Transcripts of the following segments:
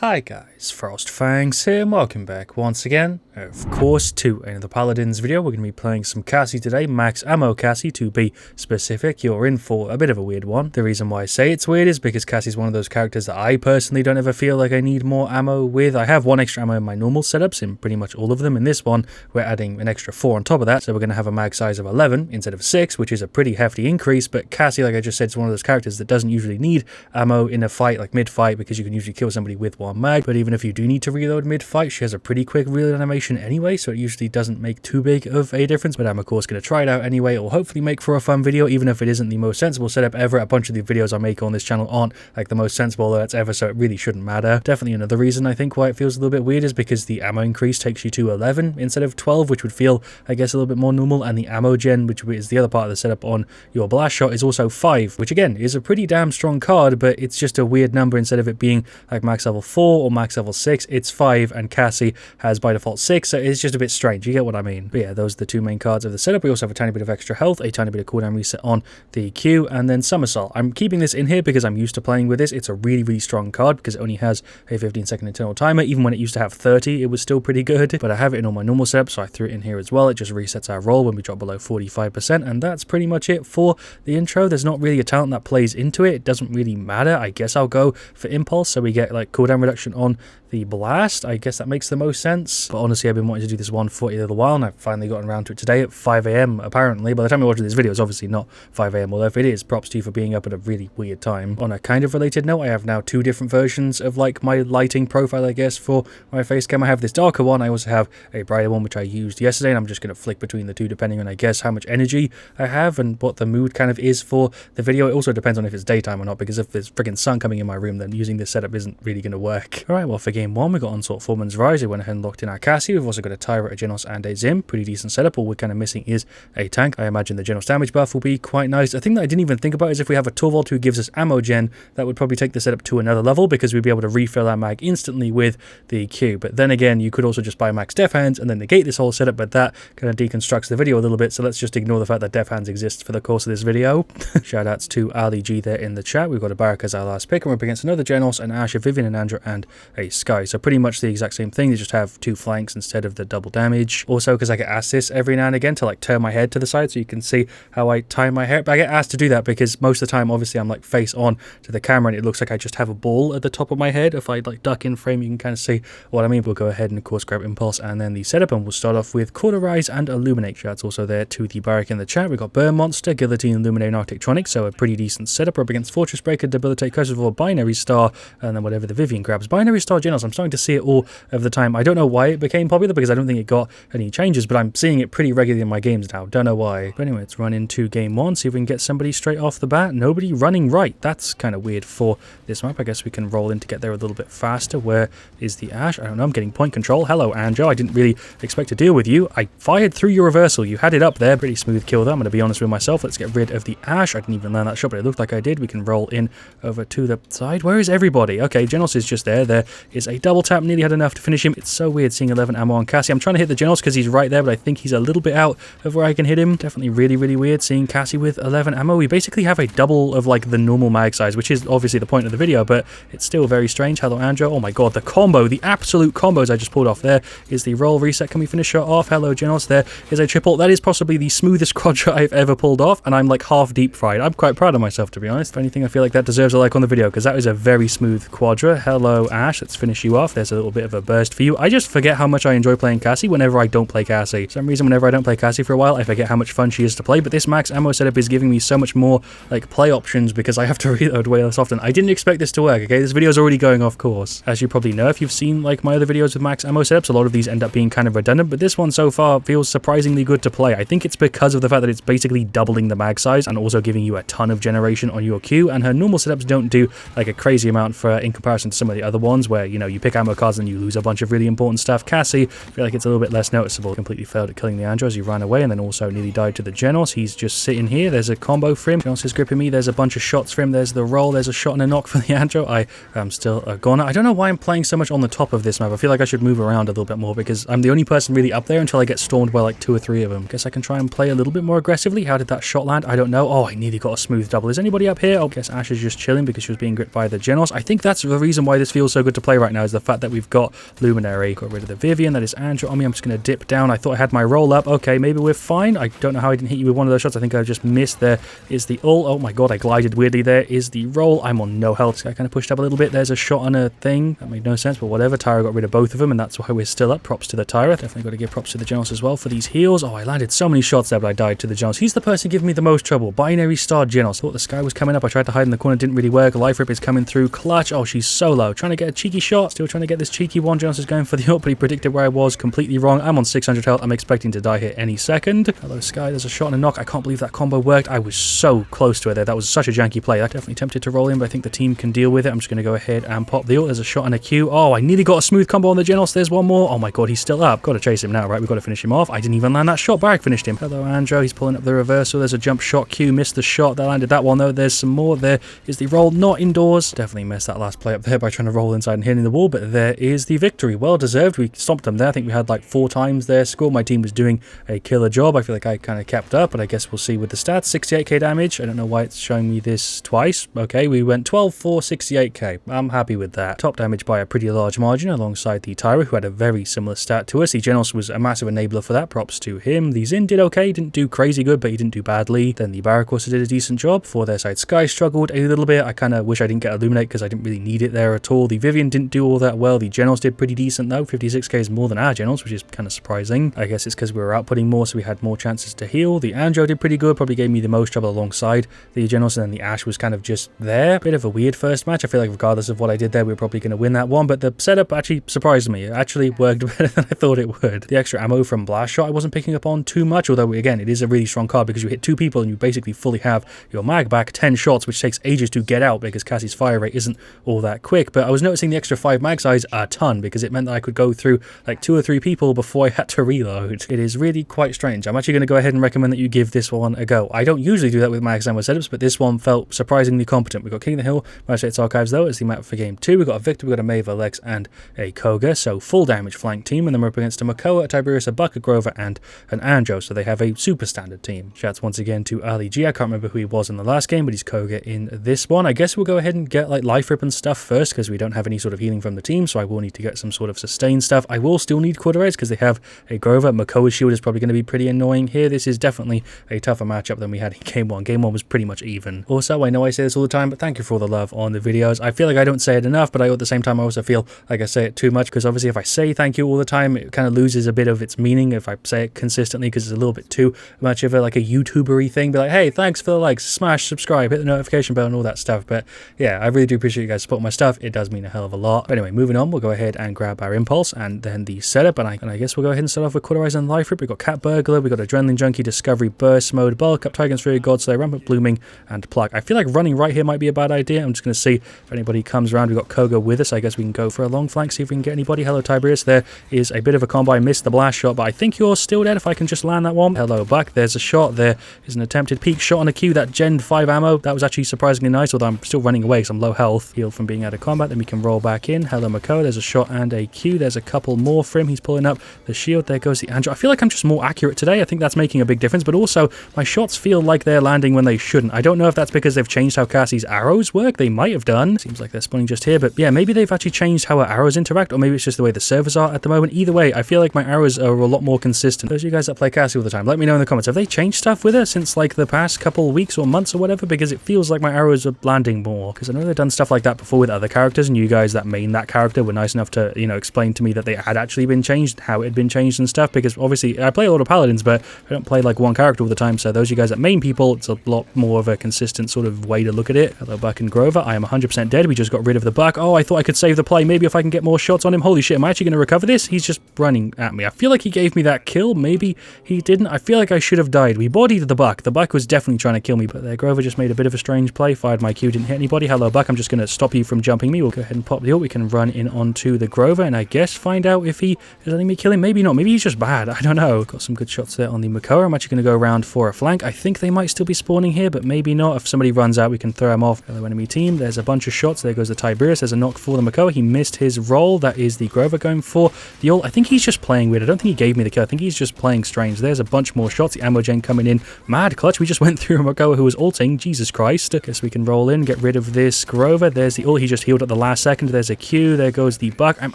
Hi guys, FrostFangs here, and welcome back once again, of course, to another Paladins video. We're going to be playing some Cassie today, max ammo Cassie to be specific. You're in for a bit of a weird one. The reason why I say it's weird is because Cassie's one of those characters that I personally don't ever feel like I need more ammo with. I have one extra ammo in my normal setups, in pretty much all of them. In this one, we're adding an extra 4 on top of that, so we're going to have a mag size of 11 instead of 6, which is a pretty hefty increase, but Cassie, like I just said, is one of those characters that doesn't usually need ammo in a fight, like mid-fight, because you can usually kill somebody with one mag. But even if you do need to reload mid-fight, she has a pretty quick reload animation anyway, so it usually doesn't make too big of a difference. But I'm of course going to try it out anyway. It will hopefully make for a fun video, even if it isn't the most sensible setup ever. A bunch of the videos I make on this channel aren't like the most sensible that's ever, so it really shouldn't matter. Definitely another reason I think why it feels a little bit weird is because the ammo increase takes you to 11 instead of 12, which would feel, I guess, a little bit more normal, and the ammo gen, which is the other part of the setup on your blast shot, is also 5, which again is a pretty damn strong card, but it's just a weird number. Instead of it being like max level 4 or max level 6, it's 5, and Cassie has by default 6, so it's just a bit strange. You get what I mean? But yeah, those are the two main cards of the setup. We also have a tiny bit of extra health, a tiny bit of cooldown reset on the Q, and then somersault. I'm keeping this in here because I'm used to playing with this. It's a really strong card because it only has a 15-second internal timer. Even when it used to have 30, it was still pretty good, but I have it in all my normal setup, so I threw it in here as well. It just resets our roll when we drop below 45%, and that's pretty much it for the intro. There's not really a talent that plays into it. It doesn't really matter. I guess I'll go for impulse, so we get like cooldown reduction on the blast. I guess that makes the most sense, but honestly I've been wanting to do this one for a little while, and I've finally gotten around to it today at 5 AM apparently. By the time you're watching this video, it's obviously not 5 AM, although if it is, props to you for being up at a really weird time. On a kind of related note, I have now 2 different versions of like my lighting profile, I guess, for my face cam. I have this darker one, I also have a brighter one which I used yesterday, and I'm just going to flick between the two depending on, I guess, how much energy I have and what the mood kind of is for the video. It also depends on if it's daytime or not, because if there's freaking sun coming in my room, then using this setup isn't really going to work. Alright, well, for game 1 we got Onslaught Foreman's Rise. We went ahead and locked in our Cassie. We've also got a Tyra, a Genos, and a Zim. Pretty decent setup. All we're kind of missing is a tank. I imagine the Genos damage buff will be quite nice. A thing that I didn't even think about is if we have a Torvald who gives us ammo gen, that would probably take the setup to another level, because we'd be able to refill our mag instantly with the Q. But then again, you could also just buy max Def Hands and then negate this whole setup, but that kind of deconstructs the video a little bit, so let's just ignore the fact that Def Hands exists for the course of this video. Shoutouts to Ali G there in the chat. We've got a Barak as our last pick, and we're up against another Genos, an Ash, a Vivian, an Andrew, and a Sky. So pretty much the exact same thing. They just have 2 flanks instead of the double damage. Also, because I get asked this every now and again to like turn my head to the side so you can see how I tie my hair, but I get asked to do that because most of the time obviously I'm like face on to the camera and it looks like I just have a ball at the top of my head. If I like duck in frame, you can kind of see what I mean. We'll go ahead and of course grab Impulse and then the setup, and we'll start off with Cauterize and Illuminate. That's also there to the Barak in the chat. We've got Burn Monster, Guillotine, Illuminate, and Arctictronic, so a pretty decent setup. We're up against Fortress Breaker, Debilitate, Curse of War, Binary Star, and then whatever the Vivian grabs. Binary Star Genos, I'm starting to see it all of the time. I don't know why it became popular, because I don't think it got any changes, but I'm seeing it pretty regularly in my games now. Don't know why. But anyway, let's run into game 1, see if we can get somebody straight off the bat. Nobody running right. That's kind of weird for this map. I guess we can roll in to get there a little bit faster. Where is the Ash? I don't know. I'm getting point control. Hello, Anjo. I didn't really expect to deal with you. I fired through your reversal. You had it up there. Pretty smooth kill there. I'm going to be honest with myself. Let's get rid of the Ash. I didn't even learn that shot, but it looked like I did. We can roll in over to the side. Where is everybody? Okay, Genos is just there. There is a double tap. Nearly had enough to finish him. It's so weird seeing 11 ammo on Cassie. I'm trying to hit the Genos because he's right there, but I think he's a little bit out of where I can hit him. Definitely really weird seeing Cassie with 11 ammo. We basically have a double of like the normal mag size, which is obviously the point of the video, but it's still very strange. Hello, Andrew. Oh my god, the combo, the absolute combos I just pulled off. There is the roll reset. Can we finish her off? Hello, Genos. There is a triple. That is possibly the smoothest quadra I've ever pulled off, and I'm like half deep fried. I'm quite proud of myself, to be honest. If anything, I feel like that deserves a like on the video, because that was a very smooth quadra. Hello, Ash. Let's finish you off. There's a little bit of a burst for you. I just forget how much I enjoy playing Cassie whenever I don't play Cassie. For some reason, whenever I don't play Cassie for a while, I forget how much fun she is to play, but this max ammo setup is giving me so much more like play options because I have to reload way less often. I didn't expect this to work, okay? This video is already going off course. As you probably know, if you've seen like my other videos with max ammo setups, a lot of these end up being kind of redundant, but this one so far feels surprisingly good to play. I think it's because of the fact that it's basically doubling the mag size and also giving you a ton of generation on your Q, and her normal setups don't do like a crazy amount for in comparison to some of the other ones where, you know, you pick ammo cards and you lose a bunch of really important stuff. Cassie see, I feel like it's a little bit less noticeable. Completely failed at killing the Andro as he ran away, and then also nearly died to the Genos. He's just sitting here. There's a combo for him. Genos is gripping me. There's a bunch of shots for him. There's the roll. There's a shot and a knock for the Andro. I am still a goner. I don't know why I'm playing so much on the top of this map. I feel like I should move around a little bit more because I'm the only person really up there until I get stormed by like 2 or 3 of them. Guess I can try and play a little bit more aggressively. How did that shot land? I don't know. Oh, I nearly got a smooth double. Is anybody up here? Oh, I guess Ash is just chilling because she was being gripped by the Genos. I think that's the reason why this feels so good to play right now, is the fact that we've got Luminary. Got rid of the Vivian. That is Andro on me. I'm just going to dip down. I thought I had my roll up. Okay, maybe we're fine. I don't know how I didn't hit you with one of those shots. I think I just missed. There is the ult. Oh my god, I glided weirdly. There is the roll. I'm on no health. So I kind of pushed up a little bit. There's a shot on a thing. That made no sense, but whatever. Tyra got rid of both of them, and that's why we're still up. Props to the Tyra. Definitely got to give props to the Genos as well for these heals. Oh, I landed so many shots there, but I died to the Genos. He's the person giving me the most trouble. Binary Star Genos. Thought the sky was coming up. I tried to hide in the corner. Didn't really work. Life Rip is coming through clutch. Oh, she's so low. Trying to get a cheeky shot. Still trying to get this cheeky one. Genos is going for the ult, but he predicted where I was completely wrong. I'm on 600 health. I'm expecting to die here any second. Hello, Sky. There's a shot and a knock. I can't believe that combo worked. I was so close to it there. That was such a janky play. I definitely tempted to roll in, but I think the team can deal with it. I'm just going to go ahead and pop the ult. There's a shot and a Q. Oh, I nearly got a smooth combo on the Genos. There's one more. Oh my god, he's still up. Got to chase him now, right? We've got to finish him off. I didn't even land that shot. Barak finished him. Hello, Andro. He's pulling up the reversal. There's a jump shot. Q missed the shot. That landed that one, though. There's some more. There is the roll. Not indoors. Definitely messed that last play up there by trying to roll inside and hitting the wall, but there is the victory. Well deserved. We stomped them there. I think we had like 4 times their score. My team was doing a killer job. I feel like I kind of kept up, but I guess we'll see with the stats. 68k damage. I don't know why it's showing me this twice. Okay, we went 12 for 68k. I'm happy with that. Top damage by a pretty large margin alongside the Tyra, who had a very similar stat to us. The Genos was a massive enabler for that. Props to him. The Zin did okay. Didn't do crazy good, but he didn't do badly. Then the Barak also did a decent job for their side. Sky struggled a little bit. I kind of wish I didn't get Illuminate because I didn't really need it there at all. The Vivian didn't do all that well. The Genos did pretty decent though. 56k is more than our Genos, which is kind of surprising. I guess it's because we were outputting more, so we had more chances to heal. The Andro did pretty good. Probably gave me the most trouble alongside the Genos, and then the Ash was kind of just there. Bit of a weird first match. I feel like regardless of what I did there, we were probably going to win that one, but the setup actually surprised me. It actually worked better than I thought it would. The extra ammo from Blast Shot I wasn't picking up on too much, although again, it is a really strong card because you hit 2 people and you basically fully have your mag back 10 shots, which takes ages to get out because Cassie's fire rate isn't all that quick. But I was noticing the extra 5 mag size a ton because it meant that I could go through like 2 or 3 people before I had to reload. It is really quite strange. I'm actually going to go ahead and recommend that you give this one a go. I don't usually do that with max ammo setups, but this one felt surprisingly competent. We got King of the Hill, Magistrate's Archives though as the map for game 2. We got a Victor, we got a Maeve, a Lex, and a Koga, so full damage flank team, and then we're up against a Makoa, a Tiberius, a Buck, a Grover, and an Andro, so they have a super standard team. Shouts once again to Ali G. I can't remember who he was in the last game, but he's Koga in this one. I guess we'll go ahead and get like Life Rip and stuff first because we don't have any sort of healing from the team, so I will need to get some sort of sustain stuff. I will still need Hi-Rez because they have a Grover. Makoa's shield is probably going to be pretty annoying here. This is definitely a tougher matchup than we had in game 1. Game 1 was pretty much even. Also, I know I say this all the time, but thank you for all the love on the videos. I feel like I don't say it enough, but at the same time I also feel like I say it too much because obviously if I say thank you all the time, it kind of loses a bit of its meaning if I say it consistently because it's a little bit too much of a like a YouTuber-y thing. Be like, hey, thanks for the likes, smash, subscribe, hit the notification bell and all that stuff. But yeah, I really do appreciate you guys supporting my stuff. It does mean a hell of a lot. But anyway, moving on, we'll go ahead and grab our Impulse and then the setup. And I guess we'll go ahead and start off with Hi-Rez and Life Rip. We've got Cat Burglar, we've got Adrenaline Junkie, Discovery, Burst Mode, Bulk Up, Tiger's Fury, Godslayer, Rampant Blooming, and Pluck. I feel like running right here might be a bad idea. I'm just going to see if anybody comes around. We've got Koga with us. I guess we can go for a long flank, see if we can get anybody. Hello, Tiberius. There is a bit of a combo. I missed the blast shot, but I think you're still dead if I can just land that one. Hello, Buck. There's a shot. There is an attempted peek shot on a Q. That Gen 5 ammo. That was actually surprisingly nice, although I'm still running away because I'm low health. Healed from being out of combat. Then we can roll back in. Hello, Makoa. There's a shot and a Q. There's a couple more for him. He's pulling up the shield. There goes the Andro. I feel like I'm just more accurate today. I think that's making a big difference, but also my shots feel like they're landing when they shouldn't. I don't know if that's because they've changed how Cassie's arrows work. They might have done. Seems like they're spawning just here, but yeah, maybe they've actually changed how our arrows interact, or maybe it's just the way the servers are at the moment. Either way, I feel like my arrows are a lot more consistent. Those of you guys that play Cassie all the time, let me know in the comments. Have they changed stuff with her since like the past couple weeks or months or whatever? Because it feels like my arrows are landing more. Because I know they've done stuff like that before with other characters, and you guys that main that character were nice enough to, you know, explain to me that they had actually been changed, how it had been changed and stuff. Because obviously I play a lot of Paladins, but I don't play like one character all the time. So those of you guys that main people, it's a lot more of a consistent sort of way to look at it. Hello, Buck and Grover. I am 100% dead. We just got rid of the Buck. Oh, I thought I could save the play. Maybe if I can get more shots on him. Holy shit, am I actually going to recover this? He's just running at me. I feel like he gave me that kill. Maybe he didn't. I feel like I should have died. We bodied the Buck. The Buck was definitely trying to kill me, but there Grover just made a bit of a strange play. Fired my Q, didn't hit anybody. Hello, Buck. I'm just going to stop you from jumping me. We'll go ahead and pop the ult. We can run in onto the Grover and I guess find out if he is letting me kill him. Maybe not. Maybe he's just bad. I don't know. Got some good shots there on the Makoa. I'm actually going to go around for a flank. I think they might still be spawning here, but maybe not. If somebody runs out, we can throw him off. Hello, enemy team. There's a bunch of shots. There goes the Tiberius. There's a knock for the Makoa. He missed his roll. That is the Grover going for the ult. I think he's just playing weird. I don't think he gave me the kill. I think he's just playing strange. There's a bunch more shots. The ammo gen coming in. Mad clutch. We just went through a Makoa who was ulting. Jesus Christ. Guess we can roll in, get rid of this Grover. There's the ult. He just healed at the last second. There's a Q. There goes the Buck. I'm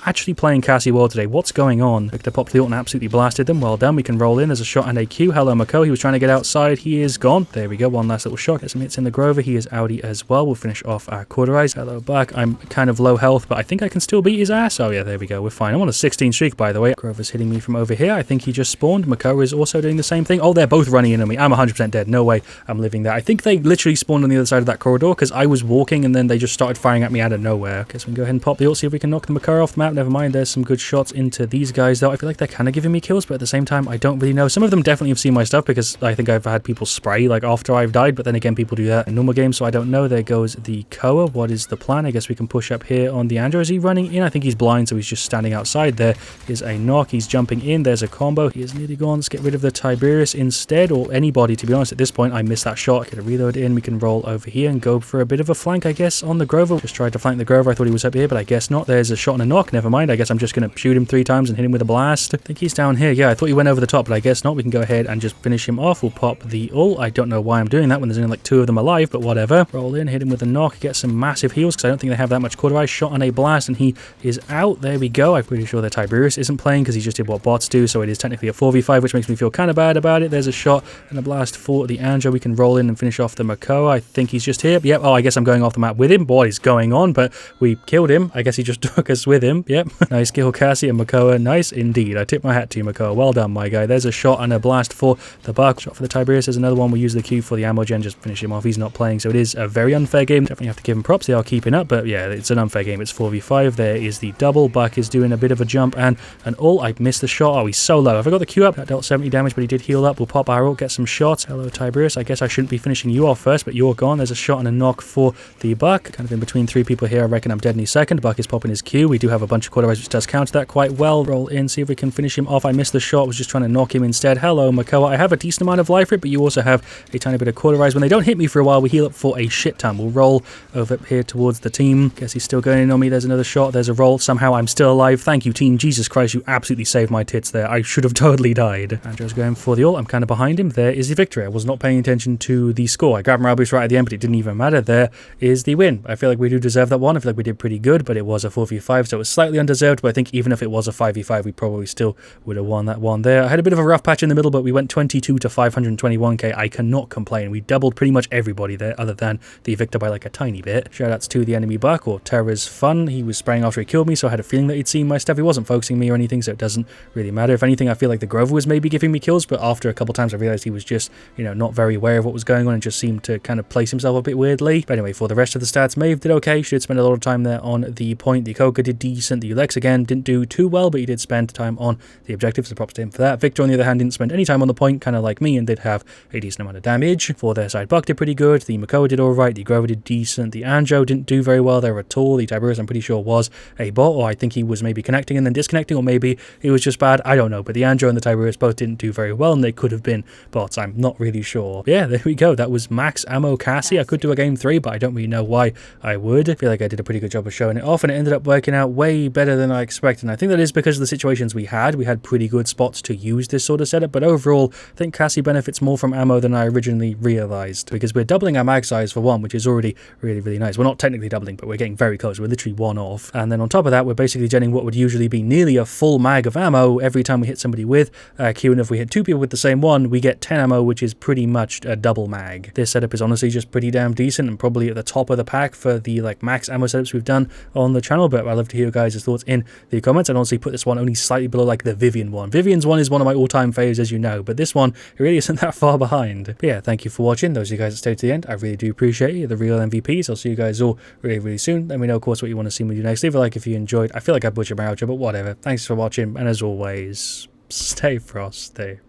actually playing Cassie well today. What's going on? Victor popped the ult and absolutely blasted them. Well done. We can roll in. There's a shot and a Q. Hello, Makoa. He was trying to get outside. He is gone. There we go. One last little shot. Get some hits in the Grover. He is outie as well. We'll finish off our Cauterize. Hello, Buck. I'm kind of low health, but I think I can still beat his ass. Oh, yeah, there we go. We're fine. I'm on a 16 streak, by the way. Grover's hitting me from over here. I think he just spawned. Makoa is also doing the same thing. Oh, they're both running in on me. I'm 100% dead. No way I'm living there. I think they literally spawned on the other side of that corridor because I was walking and then they just started firing at me out of nowhere. Guess we can go ahead and pop the ult, see if we can knock the Makoa off the map. Never mind. There's some good shots into these guys, though. I feel like they're kind of giving me kills, but at the same time, I don't really know. Some of them definitely have seen my stuff because I think I've had people spray like after I've died, but then again, people do that in normal games, so I don't know. There goes the Koa. What is the plan? I guess we can push up here on the Andrew. Is he running in? I think he's blind, so he's just standing outside. There is a knock. He's jumping in. There's a combo. He is nearly gone. Let's get rid of the Tiberius instead, or anybody, to be honest. At this point, I missed that shot. Get a reload in. We can roll over here and go for a bit of a flank, I guess, on the Grover. Just tried to flank the Grover. I thought he was up here, but I guess not. There's a shot and a knock. Never mind. I guess I'm just going to shoot him 3 times and hit him with a blast. I think he's down here. Yeah, I thought he went over the top, but I guess not. We can go ahead and just finish him off. We'll pop the ult. I don't know why I'm doing that when there's only like 2 of them alive, but whatever. Roll in, hit him with a knock, get some massive heals because I don't think they have that much Cauterize. Shot on a blast and he is out. There we go. I'm pretty sure that Tiberius isn't playing because he just did what bots do, so it is technically a 4v5, which makes me feel kind of bad about it. There's a shot and a blast for the Andrew. We can roll in and finish off the Makoa. I think he's just here. Yep. Oh, I guess I'm going off the map with him. What is going on? But we killed him. I guess he just took us with him. Yep. Nice kill, Cassie and Makoa. Nice indeed. I tip my hat to you, Makoa. Well done, my guy. There's a shot and a blast for the Buck. Shot for the Tiberius. There's another one. We'll use the Q for the ammo gen. Just finish him off. He's not playing, so it is a very unfair game. Definitely have to give him props. They are keeping up, but yeah, it's an unfair game. It's 4v5. There is the double. Buck is doing a bit of a jump and an ult. I missed the shot. Oh, he's so low. Have I got the Q up? That dealt 70 damage, but he did heal up. We'll pop our ult, get some shots. Hello, Tiberius. I guess I shouldn't be finishing you off first, but you're gone. There's a shot and a knock for the Buck. Kind of in between 3 people here. I reckon I'm dead any second. Buck is popping his Q. We do have a bunch of Cauterize, which does counter that quite well. Roll in, see if we can finish him off. I missed the shot. Was just trying to knock him instead. Hello, Makoa. I have a decent amount of life for it, but you also have a tiny bit of Cauterize. When they don't hit me for a while, we heal up for a shit ton. We'll roll over here towards the team. Guess he's still going in on me. There's another shot. There's a roll. Somehow I'm still alive. Thank you, team. Jesus Christ, you absolutely saved my tits there. I should have totally died. Andrew's going for the ult. I'm kind of behind him. There is the victory. I was not paying attention to the score. I grabbed morale boost right at the end, but it didn't even matter. There is the win. I feel like we do deserve that one. I feel like we did pretty good, but it was a 4v5, so it was slightly undeserved, but I think even if it was a 5v5, we probably still would have won that one there. I had a bit of a rough patch in the middle, but we went 22 to 521k. I cannot complain. We doubled pretty much everybody there, other than the victor by like a tiny bit. Shoutouts to the enemy Buck, or Terror's Fun. He was spraying after he killed me, so I had a feeling that he'd seen my stuff. He wasn't focusing me or anything, so it doesn't really matter. If anything, I feel like the Grover was maybe giving me kills, but after a couple times I realized he was just, you know, not very aware of what was going on and just seemed to kind of place himself a bit weirdly. But anyway, for the rest of the stats, Maeve did okay. She did spend a lot of time there on the point. The Koga did decent. The Lex, again, didn't do too well, but he did spend time on the objectives, so props to him for that. Victor, on the other hand, didn't spend any time on the point, kind of like me, and did have a decent amount of damage. For their side, Buck did pretty good. The Makoa did alright. The Grover did decent. The Anjo didn't do very well there at all. The Tiberius, I'm pretty sure, was a bot, or I think he was maybe connecting and then disconnecting, or maybe he was just bad. I don't know, but the Anjo and the Tiberius both didn't do very well, and they could have been bots. I'm not really sure. Yeah, there we go. That was Max Ammo Cassie. I could do a game 3, but I don't really know why I would. I feel like I did a pretty good job of showing it off, and it ended up working out way better than I expected. And I think that is because of the situations we had. We had pretty good spots to use this sort of setup, but overall, I think Cassie benefits more from ammo than I originally realized, because we're doubling our mag size for one, which is already really nice. We're not technically doubling, but we're getting very close. We're literally 1 off. And then on top of that, we're basically getting what would usually be nearly a full mag of ammo every time we hit somebody with Q, and if we hit 2 people with the same one, we get 10 ammo, which is pretty much a double mag. This setup is honestly just pretty damn decent, and probably at the top of the pack for the like max ammo setups we've done on the channel, but I'd love to hear your guys' thoughts in the comments. I'd honestly put this one only slightly below like the Vivian one. Vivian's one is one of my all-time faves, as you know, but this one, it really isn't that far behind. But yeah, thank you for watching. Those of you guys that stayed to the end, I really do appreciate you. The real MVPs. I'll see you guys all really soon. Let me know, of course, what you want to see me do next. Leave a like if you enjoyed. I feel like I butchered my outro, but whatever. Thanks for watching, and as always, stay frosty.